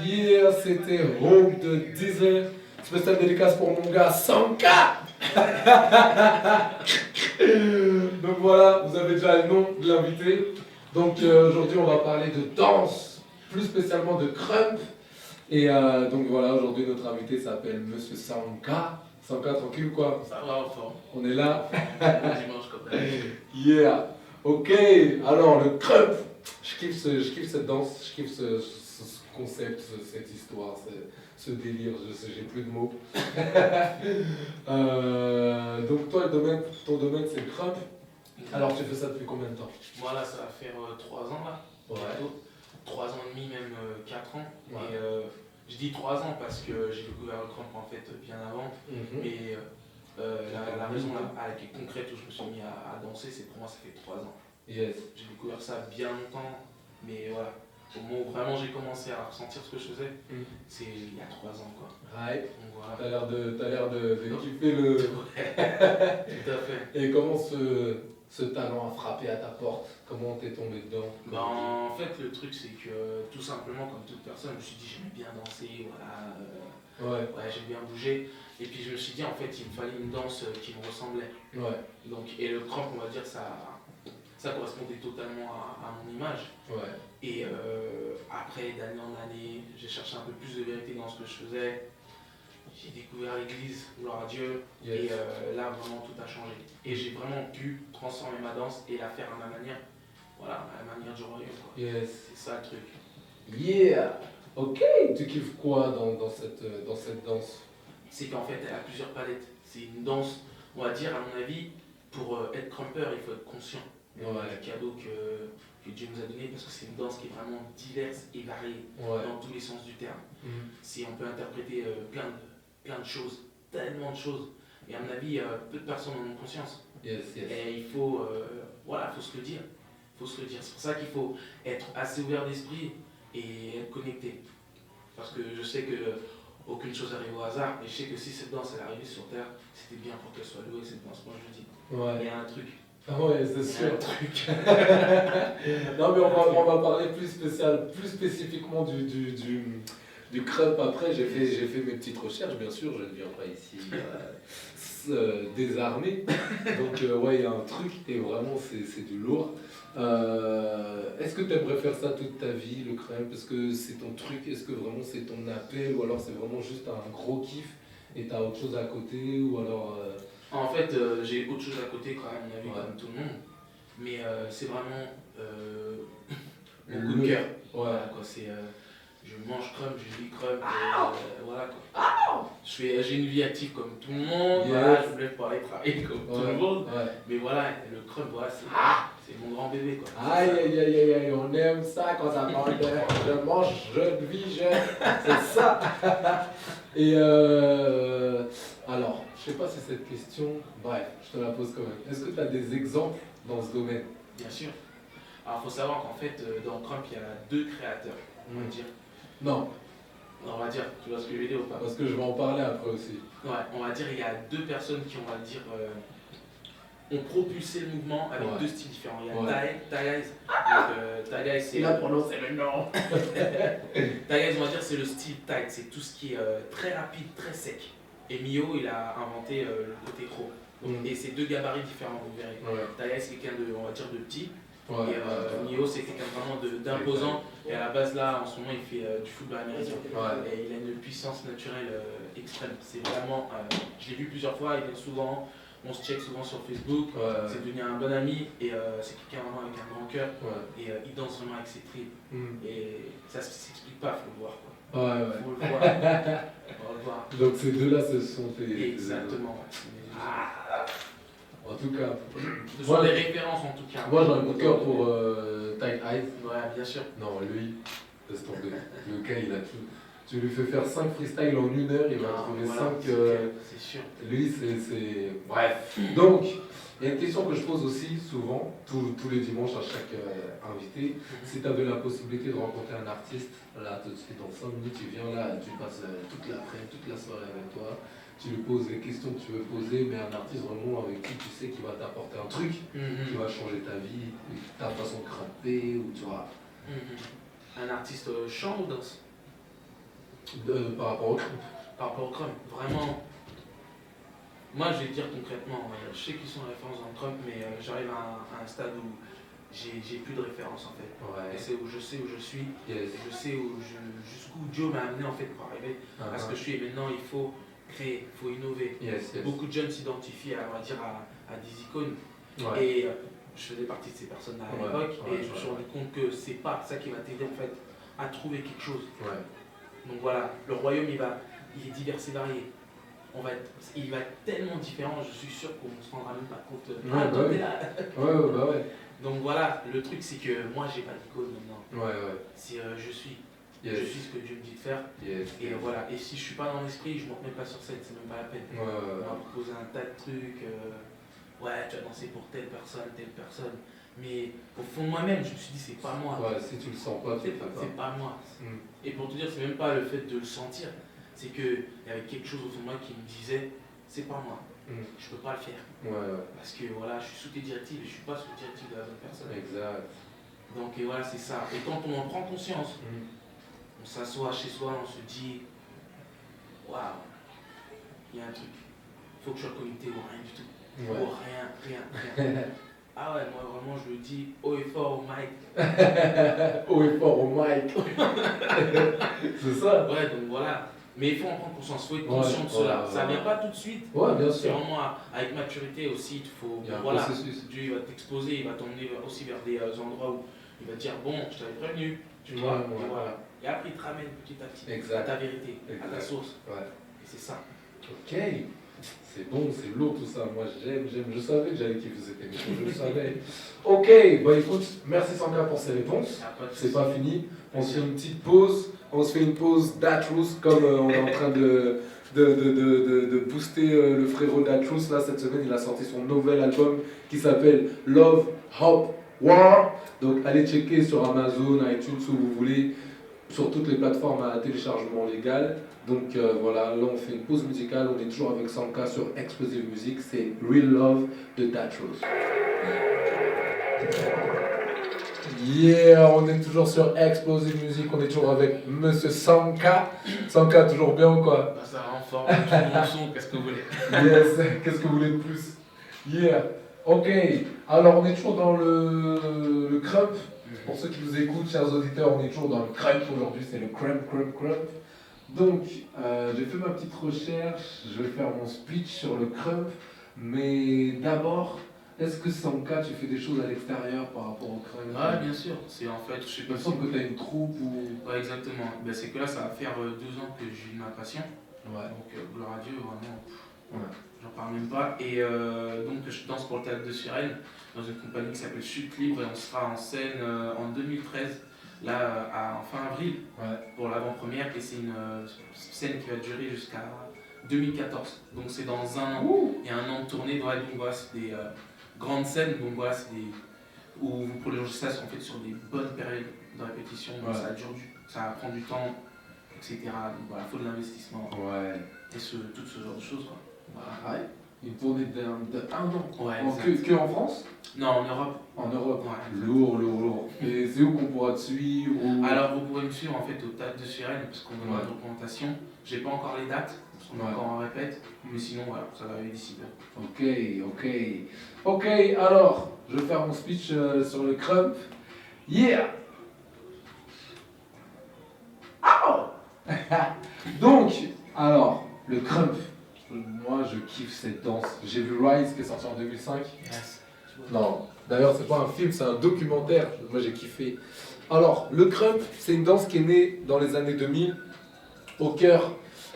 Yeah, c'était Home de Deezer. Spécial dédicace pour mon gars 100K. Donc voilà, vous avez déjà le nom de l'invité. Donc aujourd'hui, on va parler de danse, plus spécialement de crump. Et donc voilà, aujourd'hui, notre invité s'appelle Monsieur 100K. 100K, tranquille ou quoi? Ça va, en forme. On est là. Dimanche comme ça. Yeah. Ok, alors le crump. Je kiffe cette danse, je kiffe ce concept, cette histoire, ce délire, j'ai plus de mots. Donc toi, ton domaine c'est le crump. Alors tu fais ça depuis combien de temps? Moi là, ça va faire 3 ans là. Ouais. Bientôt. 3 ans et demi, même 4 ans. Ouais. Et je dis 3 ans parce que j'ai découvert le cramp en fait bien avant. Mais la raison là, qui est concrète où je me suis mis à danser, c'est pour moi ça fait 3 ans. Yes. J'ai découvert ça bien longtemps, mais voilà. Au moment où vraiment j'ai commencé à ressentir ce que je faisais, c'est il y a 3 ans quoi. Ouais. Donc voilà. T'as l'air de kiffer le. Ouais, tout à fait. Et comment ce talent a frappé à ta porte? Comment t'es tombé dedans? En fait, le truc, c'est que tout simplement, comme toute personne, je me suis dit, j'aimais bien danser, voilà, Ouais. j'aime bien bouger. Et puis je me suis dit, en fait, il me fallait une danse qui me ressemblait. Ouais. Donc, et le cramp, on va dire, ça correspondait totalement à mon image. Ouais. Et après, d'année en année, j'ai cherché un peu plus de vérité dans ce que je faisais. J'ai découvert l'église, gloire à Dieu, Yes. et là vraiment tout a changé. Et j'ai vraiment pu transformer ma danse et la faire à ma manière. Voilà, à la manière du royaume. Quoi. Yes. C'est ça le truc. Yeah. Ok. Tu kiffes quoi dans cette danse? C'est qu'en fait, elle a plusieurs palettes. C'est une danse, on va dire, à mon avis, pour être crumper, il faut être conscient du cadeau que Dieu nous a donné, parce que c'est une danse qui est vraiment diverse et variée dans tous les sens du terme. Si on peut interpréter plein de choses, tellement de choses. Et à mon avis, peu de personnes en ont conscience. Yes. Et il faut, faut se le dire. C'est pour ça qu'il faut être assez ouvert d'esprit et être connecté. Parce que je sais que aucune chose arrive au hasard, et je sais que si cette danse elle arrivait sur Terre, c'était bien pour qu'elle soit louée, cette danse, moi je le dis. Ouais. Il y a un truc. Ah ouais, c'est sûr. Il y a un truc. Non mais on va parler plus spécifiquement du crump après. J'ai fait mes petites recherches, bien sûr, je ne viens pas ici désarmé. Donc ouais, il y a un truc et vraiment c'est du lourd. Est-ce que tu aimerais faire ça toute ta vie, le crump? Est-ce que c'est ton truc? Est-ce que vraiment c'est ton appel? Ou alors c'est vraiment juste un gros kiff et t'as autre chose à côté? Ou alors En fait, j'ai autre chose à côté quand même, on a vu comme tout le monde. Mais c'est vraiment mon coup de cœur. Voilà, quoi, c'est, je mange crump, je vis crump, voilà quoi. J'ai une vie active comme tout le monde, voilà, je me lève pour aller travailler comme tout le monde. Mais voilà, le crump, voilà, c'est mon grand bébé quoi. Aïe, on aime ça quand ça parle de je mange, je vis, c'est ça. Et alors, je sais pas si cette question, bref, je te la pose quand même. Est-ce que tu as des exemples dans ce domaine? Bien sûr. Alors il faut savoir qu'en fait, dans crump, il y a 2 créateurs, on va dire. Non. On va dire, tu vois ce que je veux dire ou pas? Parce que je vais en parler après aussi. Ouais, on va dire il y a 2 personnes qui, on va dire, ont propulsé le mouvement avec 2 styles différents. Il y a Taigai, c'est... Il a prononcé le nom. Taigai, on va dire, c'est le style tight, c'est tout ce qui est très rapide, très sec. Et Mio, il a inventé le côté croc. Et c'est 2 gabarits différents, vous verrez. Taigai, c'est quelqu'un de, on va dire, de petit. Et Mio, c'est quelqu'un vraiment d'imposant. Et à la base, là, en ce moment, il fait du football américain. Et il a une puissance naturelle extrême. C'est vraiment. Je l'ai vu plusieurs fois, il vient souvent. On se check souvent sur Facebook. C'est devenu un bon ami. Et c'est quelqu'un vraiment avec un grand cœur. Et il danse vraiment avec ses tripes. Et ça ne s'explique pas, il faut le voir. Quoi. Faut le voir. Faut le voir. Donc ces deux-là, ce sont tes. Exactement. En tout cas. Ce sont des références en tout cas. Moi j'ai un coup de cœur pour Tight Eyes. Ouais, bien sûr. Non, lui, laisse tomber. Le gars, il a tout. Tu lui fais faire 5 freestyles en 1 heure, il va trouver 5. C'est sûr. Lui, c'est. Bref. Donc, il y a une question que je pose aussi souvent, tous les dimanches à chaque invité. Si tu avais la possibilité de rencontrer un artiste, là tout de suite, dans 5 minutes, tu viens là, tu passes toute l'après-midi, toute la soirée avec toi. Tu lui poses les questions que tu veux poser, mais un artiste vraiment avec qui tu sais qu'il va t'apporter un truc qui va changer ta vie, ta façon de cramper, ou tu vois. Un artiste chant ou danse? Par rapport au crump. Par rapport au crump, vraiment. Moi, je vais te dire concrètement, je sais qu'ils sont références dans le crump, mais j'arrive à un stade où j'ai plus de référence en fait. Ouais. Et c'est où je sais où je suis, Yes. et je sais jusqu'où Dieu m'a amené en fait pour arriver à ce que je suis. Et maintenant, il faut créer, il faut innover. Yes, yes. Beaucoup de jeunes s'identifient à, on va dire, à des icônes. Ouais. Et je faisais partie de ces personnes-là à l'époque, et je me suis rendu compte que c'est pas ça qui va t'aider en fait à trouver quelque chose. Ouais. Donc voilà, le royaume il est divers et varié. Il va être tellement différent, je suis sûr qu'on ne se rendra même pas compte. Bah oui. Là. Bah ouais. Donc voilà, le truc c'est que moi j'ai pas d'icône maintenant. Ouais. C'est je suis. Yes. Je suis ce que Dieu me dit de faire. Yes. Et voilà, et si je suis pas dans l'esprit, je monte même pas sur scène, c'est même pas la peine. On m'a proposé un tas de trucs. Ouais, tu vas danser pour telle personne. Mais au fond de moi-même, je me suis dit, c'est pas moi. Ouais, si tu le sens pas, tu le fais pas. C'est pas moi. Et pour te dire, c'est même pas le fait de le sentir, c'est qu'il y avait quelque chose au fond de moi qui me disait, c'est pas moi. Je peux pas le faire. Ouais. Parce que voilà, je suis sous tes directives et je suis pas sous les directives de la bonne personne. Exact. Donc et voilà, c'est ça. Et quand on en prend conscience, on s'assoit chez soi, on se dit, waouh, il y a un truc. Il faut que je sois connecté ou rien du tout. Ouais. Oh, rien. Ah ouais, moi vraiment je le dis haut et fort au mic. Haut et fort au mic. C'est ça. Ouais, donc voilà. Mais il faut en prendre conscience, il faut être conscient de cela. Ça vient pas tout de suite. Ouais, bien C'est sûr. vraiment avec maturité aussi. Il y a un voilà, processus. Dieu va t'exposer, il va t'emmener aussi vers des endroits où il va te dire bon, je t'avais prévenu. Tu vois, et voilà. Et après il te ramène petit à petit à ta vérité, à ta source. Ouais. Et c'est ça. Ok. C'est bon, c'est lourd tout ça. Moi j'aime. Je savais que j'allais kiffer cette émission, je le savais. Ok, bah écoute, merci Sanka pour ces réponses. C'est pas fini. On se fait une petite pause. On se fait une pause d'Atrus comme on est en train de booster le frérot d'Atrus. Là, cette semaine, il a sorti son nouvel album qui s'appelle Love, Hop, War. Donc, allez checker sur Amazon, iTunes, où vous voulez, sur toutes les plateformes à téléchargement légal. Donc, voilà, là, on fait une pause musicale. On est toujours avec Sanka sur Explosive Music. C'est Real Love de d'Atrus. Yeah, on est toujours sur Explosive Music, on est toujours avec Monsieur Sanka. Sanka, toujours bien ou quoi? Bah, ça renforce tout mon son, qu'est-ce que vous voulez? Yes, qu'est-ce que vous voulez de plus? Yeah, ok. Alors, on est toujours dans le crump. Pour ceux qui nous écoutent, chers auditeurs, on est toujours dans le crump aujourd'hui, c'est le crump. Donc, j'ai fait ma petite recherche, je vais faire mon speech sur le crump. Mais d'abord, est-ce que Sanka, tu fais des choses à l'extérieur par rapport au crump? Ouais, bien sûr. C'est en fait, je sais pas Il me semble que tu as une troupe ou... Ouais, exactement. Ben, c'est que là, ça va faire 2 ans que j'ai eu ma passion. Ouais. Donc, gloire à Dieu, vraiment, Ouais. j'en parle même pas. Et donc, je danse pour le théâtre de Suresnes, dans une compagnie qui s'appelle Chute Libre, et on sera en scène en 2013, là, en fin avril, pour l'avant-première. Et c'est une scène qui va durer jusqu'à 2014. Donc, c'est dans un an. Il y a un an de tournée. Donc, voilà, c'est des grandes scènes. Donc, voilà, c'est des. Où pour les gens ça, en fait sur des bonnes périodes de répétition, donc ça prend du temps, etc. Donc voilà, il faut de l'investissement. Ouais. Et tout ce genre de choses. Quoi. Voilà. Ouais. Une tournée d'un an. Ouais, Que en France? Non, en Europe. En Europe. Ouais, lourd. Et c'est où qu'on pourra te suivre ou... Alors vous pourrez me suivre en fait au théâtre de Suresnes parce qu'on a une représentation. J'ai pas encore les dates, parce qu'on est encore en répète, mais sinon voilà, ça va arriver d'ici peu. Ok, alors, je vais faire mon speech sur le crump. Yeah! Oh! Donc, alors, le crump. Moi, je kiffe cette danse. J'ai vu Rise qui est sorti en 2005. Yes. Non, d'ailleurs, c'est pas un film, c'est un documentaire. Moi, j'ai kiffé. Alors, le crump, c'est une danse qui est née dans les années 2000, au cœur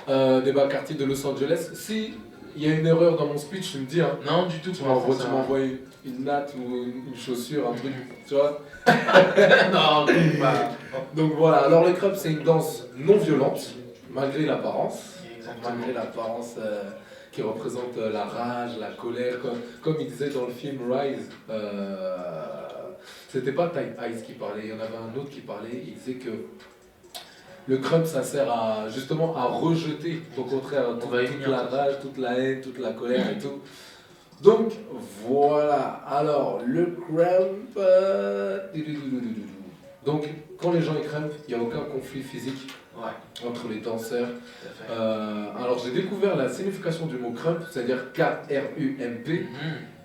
des bas quartiers de Los Angeles. Si il y a une erreur dans mon speech, tu me dis. Hein. Non, du tout. Tu m'envoies une natte ou une chaussure, un truc, tu vois. Non, pas. Donc voilà, alors le crump, c'est une danse non violente, malgré l'apparence. Malgré l'apparence qui représente la rage, la colère, comme il disait dans le film Rise. C'était pas Type Ice qui parlait, il y en avait un autre qui parlait, il disait que le crump ça sert justement à rejeter au contraire toute la rage, toute la haine, toute la colère et tout. Donc voilà, alors le crump... Donc quand les gens ils crump, il n'y a aucun conflit physique entre les danseurs. Alors j'ai découvert la signification du mot crump, c'est-à-dire K-R-U-M-P.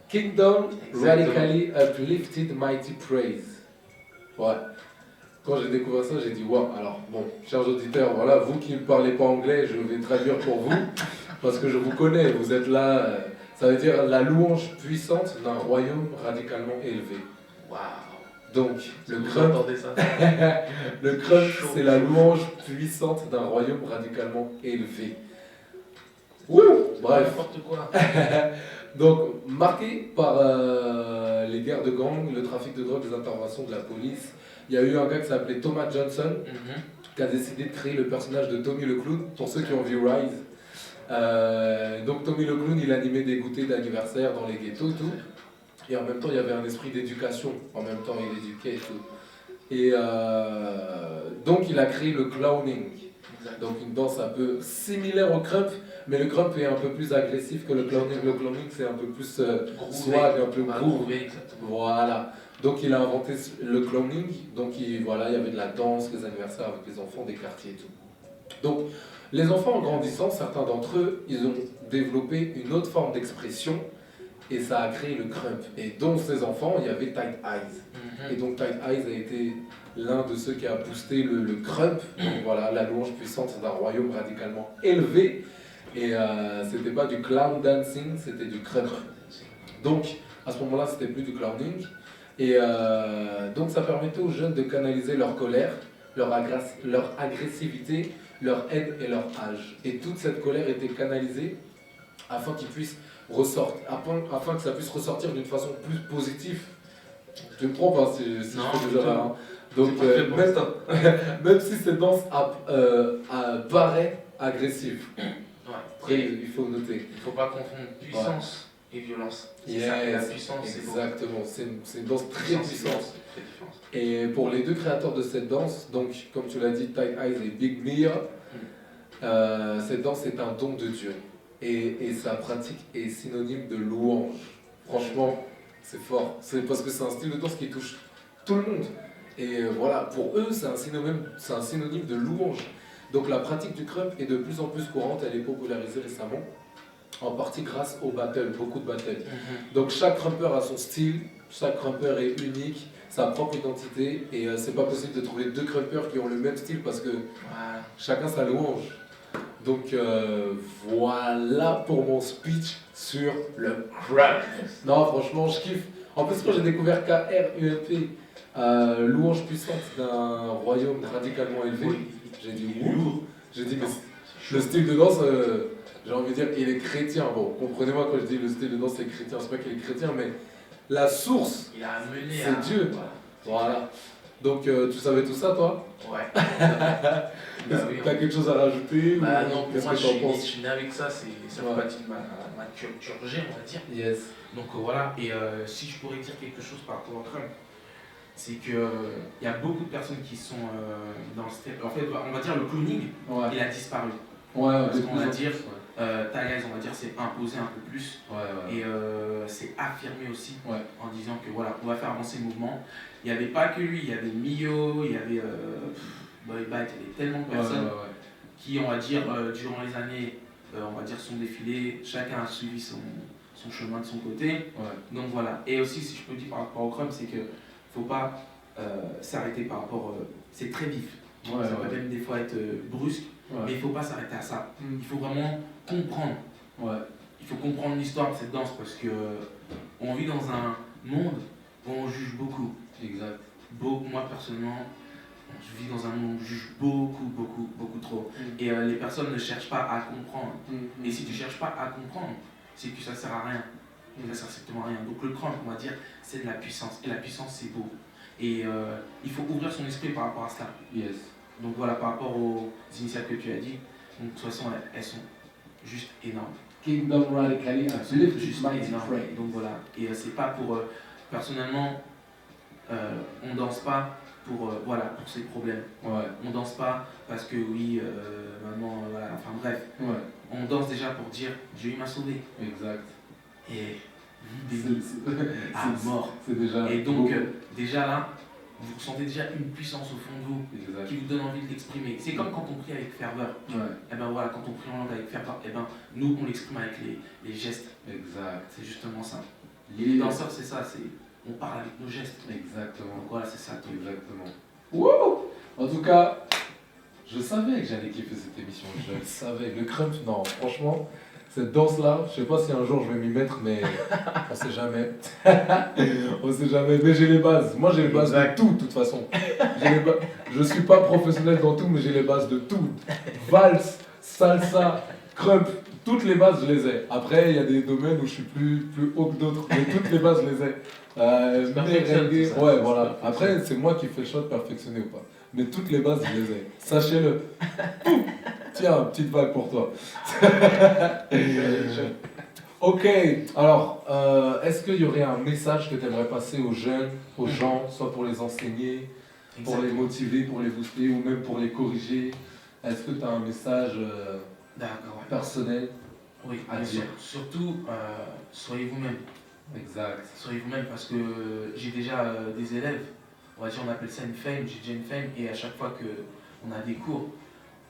Kingdom radically uplifted mighty praise. Ouais. Quand j'ai découvert ça, j'ai dit waouh. Alors bon, chers auditeurs, voilà, vous qui ne parlez pas anglais, je vais traduire pour vous parce que je vous connais. Vous êtes là. Ça veut dire la louange puissante d'un royaume radicalement élevé. Waouh. Donc le crump, le crump, c'est la louange puissante d'un royaume radicalement élevé. Ouh. Bref. N'importe quoi. Donc, marqué par les guerres de gangs, le trafic de drogue, les interventions de la police, il y a eu un gars qui s'appelait Thomas Johnson qui a décidé de créer le personnage de Tommy le Clown, pour ceux qui ont vu Rise. Donc Tommy le Clown, il animait des goûters d'anniversaire dans les ghettos et tout. Et en même temps, il y avait un esprit d'éducation. En même temps, il éduquait et tout. Et donc, il a créé le clowning. Donc, une danse un peu similaire au crump, mais le crump est un peu plus agressif que le clowning. Le clowning, c'est un peu plus swag, un peu groove. Voilà. Donc, il a inventé le clowning. Donc, voilà, il y avait de la danse, les anniversaires avec les enfants des quartiers et tout. Donc, les enfants, en grandissant, certains d'entre eux, ils ont développé une autre forme d'expression. Et ça a créé le crump. Et dans ces enfants, il y avait Tight Eyes. Et donc Tight Eyes a été l'un de ceux qui a boosté le crump. Donc voilà, la louange puissante d'un royaume radicalement élevé. Et c'était pas du clown dancing, c'était du crump. Donc à ce moment-là, c'était plus du clowning. Et donc ça permettait aux jeunes de canaliser leur colère, leur agressivité, leur haine et leur âge. Et toute cette colère était canalisée afin qu'ils puissent afin que ça puisse ressortir d'une façon plus positive. Tu me trompes si je fais déjà là. Donc même si cette danse paraît agressive, il faut noter. Il ne faut pas confondre puissance et violence. C'est ça, et la puissance, c'est beau. Exactement, c'est une danse très puissante. Et pour les deux créateurs de cette danse, donc comme tu l'as dit, Tight Eyes et Big Mia, cette danse est un don de Dieu. Et sa pratique est synonyme de louange. Franchement, c'est fort. C'est parce que c'est un style de danse qui touche tout le monde. Et voilà, pour eux, c'est un synonyme de louange. Donc la pratique du crump est de plus en plus courante. Elle est popularisée récemment, en partie grâce aux battles, beaucoup de battles. Donc chaque crumper a son style, chaque crumper est unique, sa propre identité. Et c'est pas possible de trouver deux crumpers qui ont le même style parce que chacun sa louange. Donc voilà pour mon speech sur le crump. Non, franchement, je kiffe. En plus, quand j'ai découvert KRUMP, louange puissante d'un royaume radicalement élevé, j'ai dit ouh. J'ai dit, mais le style de danse, j'ai envie de dire, il est chrétien. Bon, comprenez-moi quand je dis le style de danse est chrétien, c'est pas qu'il est chrétien, mais la source, c'est Dieu. Voilà. Donc, tu savais tout ça, toi? Ouais. Est-ce que tu as quelque chose à rajouter? Non, pour moi, je suis né avec ça, ça fait partie de ma culture G, on va dire. Yes. Donc voilà, et si je pourrais dire quelque chose par rapport au crump, c'est qu'il y a beaucoup de personnes qui sont dans le step. En fait, on va dire le clowning, il a disparu. Parce qu'on va dire, Tagaz, on va dire, c'est imposé un peu plus. Et c'est affirmé aussi en disant que voilà, on va faire avancer le mouvement. Il n'y avait pas que lui, il y avait Mio, il y avait Boy Bite, il y avait tellement de personnes qui, on va dire, durant les années, on va dire, sont défilées, chacun a suivi son chemin de son côté. Donc voilà. Et aussi, si je peux dire par rapport au crump, c'est qu'il ne faut pas s'arrêter par rapport. C'est très vif. Ça peut même des fois être brusque, mais il ne faut pas s'arrêter à ça. Il faut vraiment comprendre. Il faut comprendre l'histoire de cette danse parce qu'on vit dans un monde où on juge beaucoup. Exact. Moi personnellement, je vis dans un monde où on juge beaucoup trop. Et les personnes ne cherchent pas à comprendre. Et si tu ne cherches pas à comprendre, c'est que ça ne sert à rien. Ça ne sert strictement à rien. Donc le crump, on va dire, c'est de la puissance. Et la puissance, c'est beau. Et il faut ouvrir son esprit par rapport à cela. Yes. Donc voilà, par rapport aux initiatives que tu as dit, donc, de toute façon, elles sont juste énormes. Kingdom radically uplifted juste mighty énormes. praise. Donc voilà. Et c'est pas pour. Personnellement, on danse pas pour ces problèmes. On danse pas parce que oui, maman, voilà, enfin bref. On danse déjà pour dire Dieu m'a sauvé. Exact. Et à mort. C'est déjà. Et donc déjà là, vous sentez déjà une puissance au fond de vous qui vous donne envie de l'exprimer. C'est comme quand on prie avec ferveur. Et ben voilà, quand on prie en langue avec ferveur, et ben nous on l'exprime avec les gestes. Exact. C'est justement ça. Les danseurs, c'est ça, on parle avec nos gestes. Exactement. Donc voilà, c'est ça. Exactement. Wouh! En tout cas, je savais que j'allais kiffer cette émission. Je le savais. Le crump, non, franchement, cette danse-là, je sais pas si un jour je vais m'y mettre, mais on sait jamais. On sait jamais. Mais j'ai les bases. Moi, j'ai les bases de tout, de toute façon. Je suis pas professionnel dans tout, mais j'ai les bases de tout. Valse, salsa, crump, toutes les bases, je les ai. Après, il y a des domaines où je suis plus haut que d'autres, mais toutes les bases, je les ai. Ouais, voilà. Après, c'est moi qui fais le choix de perfectionner ou pas. Mais toutes les bases, je les ai. Sachez-le. Tiens, petite vague pour toi. Ok, alors, est-ce qu'il y aurait un message que tu aimerais passer aux jeunes, aux gens, soit pour les enseigner, pour les motiver, pour les booster ou même pour les corriger? Est-ce que tu as un message personnel à dire? Surtout, soyez vous-même. Exact. Soyez vous-même parce que j'ai déjà des élèves, on va dire on appelle ça une fame, j'ai déjà une fame et à chaque fois qu'on a des cours,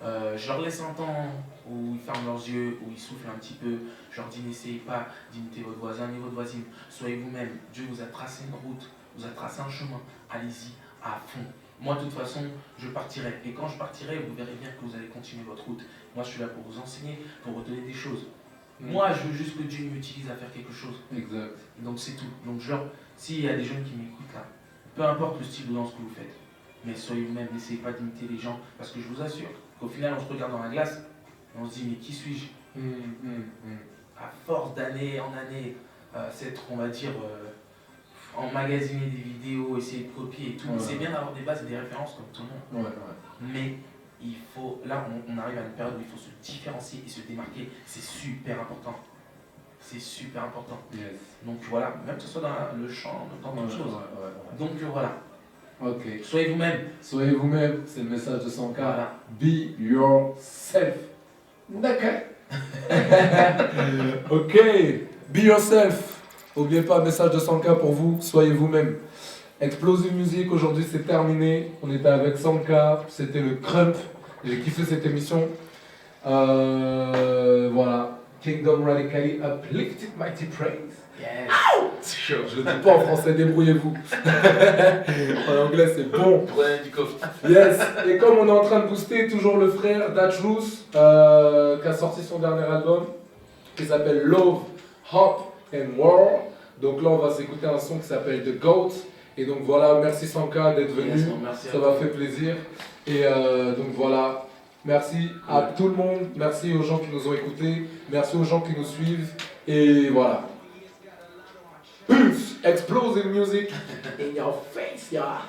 je leur laisse un temps où ils ferment leurs yeux, où ils soufflent un petit peu, je leur dis n'essayez pas d'imiter votre voisin ni votre voisine, soyez vous-même, Dieu vous a tracé une route, vous a tracé un chemin, allez-y à fond. Moi de toute façon je partirai et quand je partirai vous verrez bien que vous allez continuer votre route. Moi je suis là pour vous enseigner, pour vous donner des choses. Moi, je veux juste que Dieu m'utilise à faire quelque chose. Exact. Donc c'est tout. Donc genre, s'il y a des jeunes qui m'écoutent là, peu importe le style de danse que vous faites, mais soyez vous-même, n'essayez pas d'imiter les gens, parce que je vous assure qu'au final, on se regarde dans la glace et on se dit, mais qui suis-je? À force d'année en année, s'être, on va dire, emmagasiner des vidéos, essayer de copier et tout, c'est bien d'avoir des bases et des références comme tout le monde. Mais il faut, là on arrive à une période où il faut se différencier et se démarquer, c'est super important. C'est super important. Yes. Donc voilà, même que ce soit dans le chant, dans toute chose. Donc voilà. Ok. Soyez vous-même. Soyez vous-même, c'est le message de 100K. Voilà. Be yourself. D'accord. Ok. Be yourself. N'oubliez pas, message de 100K pour vous, soyez vous-même. Explosive Music, aujourd'hui c'est terminé. On était avec 100K, c'était le crump. J'ai kiffé cette émission. Voilà. Kingdom Radically Uplifted Mighty Praise. Yes. C'est chaud. Je le dis pas en français, débrouillez-vous. En anglais c'est bon. Prenez du coffre. Yes. Et comme on est en train de booster toujours le frère Dachous, qui a sorti son dernier album, qui s'appelle Love, Hop and War. Donc là on va s'écouter un son qui s'appelle The Goat. Et donc voilà, merci 100K d'être venu, ça m'a fait plaisir. Et donc voilà, merci à tout le monde, merci aux gens qui nous ont écoutés, merci aux gens qui nous suivent. Et voilà. Peace! Explosive music in your face, y'all!